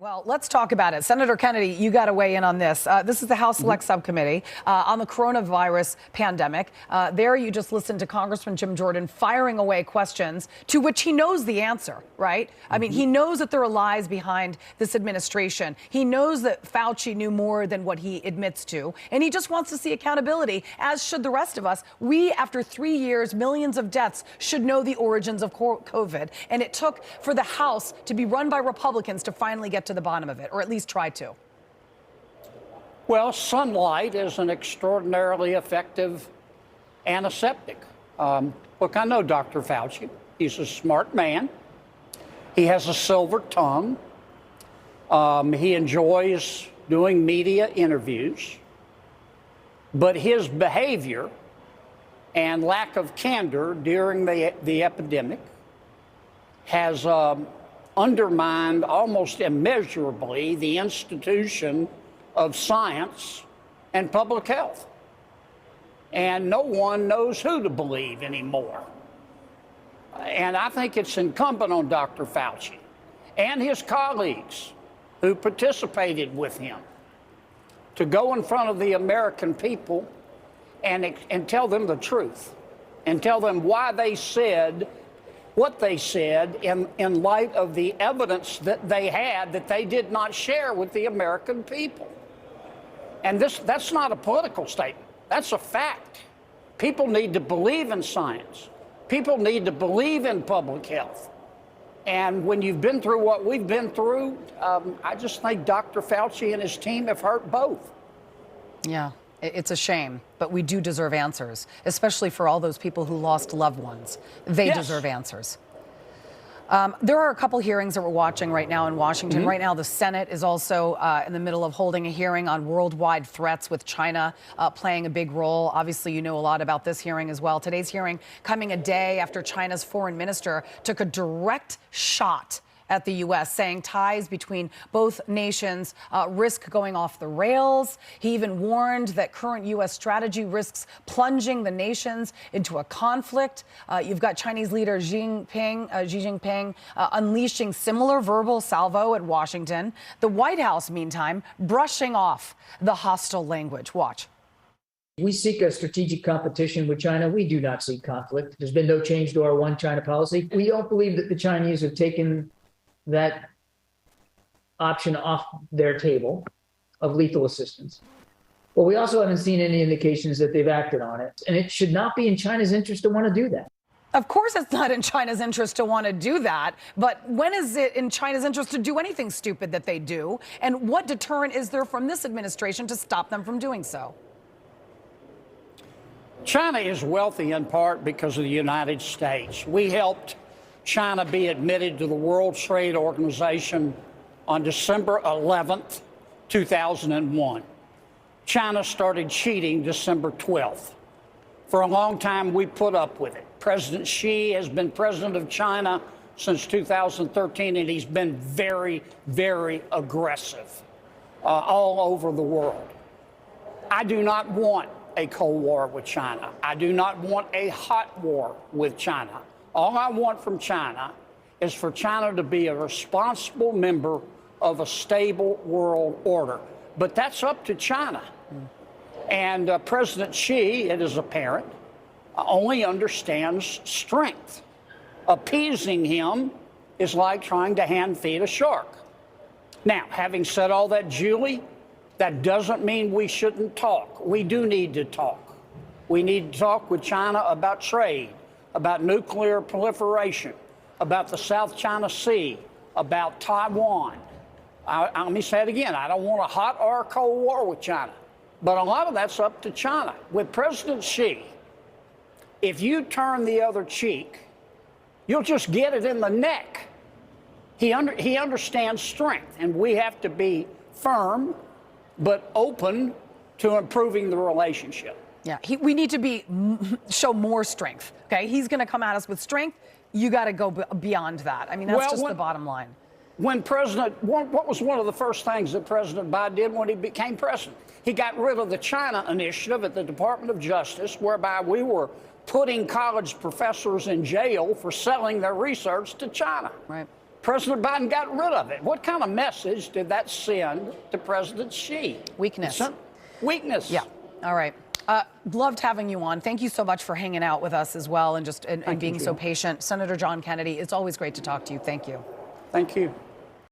Well, let's talk about it. Senator Kennedy, you got to weigh in on this. This is the House Select Subcommittee on the coronavirus pandemic. There you just listened to Congressman Jim Jordan firing away questions to which he knows the answer, right? I mean, he knows that there are lies behind this administration. He knows that Fauci knew more than what he admits to, and he just wants to see accountability, as should the rest of us. We, after 3 years, millions of deaths, should know the origins of COVID. And it took for the House to be run by Republicans to finally get to the bottom of it, or at least try to. Well, sunlight is an extraordinarily effective antiseptic. Look, I know Dr. Fauci. He's a smart man. He has a silver tongue. He enjoys doing media interviews. But his behavior and lack of candor during the epidemic has undermined almost immeasurably the institution of science and public health. And no one knows who to believe anymore. And I think it's incumbent on Dr. Fauci and his colleagues who participated with him to go in front of the American people and tell them the truth and tell them why they said what they said in light of the evidence that they had that they did not share with the American people. And that's not a political statement. That's a fact. People need to believe in science. People need to believe in public health. And when you've been through what we've been through, I just think Dr. Fauci and his team have hurt both. Yeah. It's a shame, but we do deserve answers, especially for all those people who lost loved ones. They deserve answers. There are a couple hearings that we're watching right now in Washington. Right now, the Senate is also in the middle of holding a hearing on worldwide threats, with China playing a big role. Obviously, you know a lot about this hearing as well. Today's hearing coming a day after China's foreign minister took a direct shot at the U.S., saying ties between both nations risk going off the rails. He even warned that current U.S. strategy risks plunging the nations into a conflict. You've got Chinese leader Xi Jinping unleashing similar verbal salvo at Washington. The White House, meantime, brushing off the hostile language. Watch. We seek a strategic competition with China. We do not seek conflict. There's been no change to our one China policy. We don't believe that the Chinese have taken that option off their table of lethal assistance. But we also haven't seen any indications that they've acted on it. And it should not be in China's interest to want to do that. Of course it's not in China's interest to want to do that. But when is it in China's interest to do anything stupid that they do? And what deterrent is there from this administration to stop them from doing so? China is wealthy in part because of the United States. We helped China be admitted to the World Trade Organization on December 11th, 2001. China started cheating December 12th. For a long time, we put up with it. President Xi has been president of China since 2013, and he's been very, very aggressive all over the world. I do not want a Cold War with China. I do not want a hot war with China. All I want from China is for China to be a responsible member of a stable world order. But that's up to China. And President Xi, it is apparent, only understands strength. Appeasing him is like trying to hand feed a shark. Now, having said all that, Julie, that doesn't mean we shouldn't talk. We do need to talk. We need to talk with China about trade, about nuclear proliferation, about the South China Sea, about Taiwan. Let me say it again. I don't want a hot or a cold war with China. But a lot of that's up to China. With President Xi, if you turn the other cheek, you'll just get it in the neck. He understands strength, and we have to be firm but open to improving the relationship. Yeah, we need to show more strength, okay? He's going to come at us with strength. You got to go beyond that. I mean, that's just the bottom line. What was one of the first things that President Biden did when he became president? He got rid of the China initiative at the Department of Justice, whereby we were putting college professors in jail for selling their research to China. Right. President Biden got rid of it. What kind of message did that send to President Xi? Weakness. Weakness. Yeah. All right. Loved having you on. Thank you so much for hanging out with us as well and just and being so patient. Senator John Kennedy, it's always great to talk to you. Thank you. Thank you.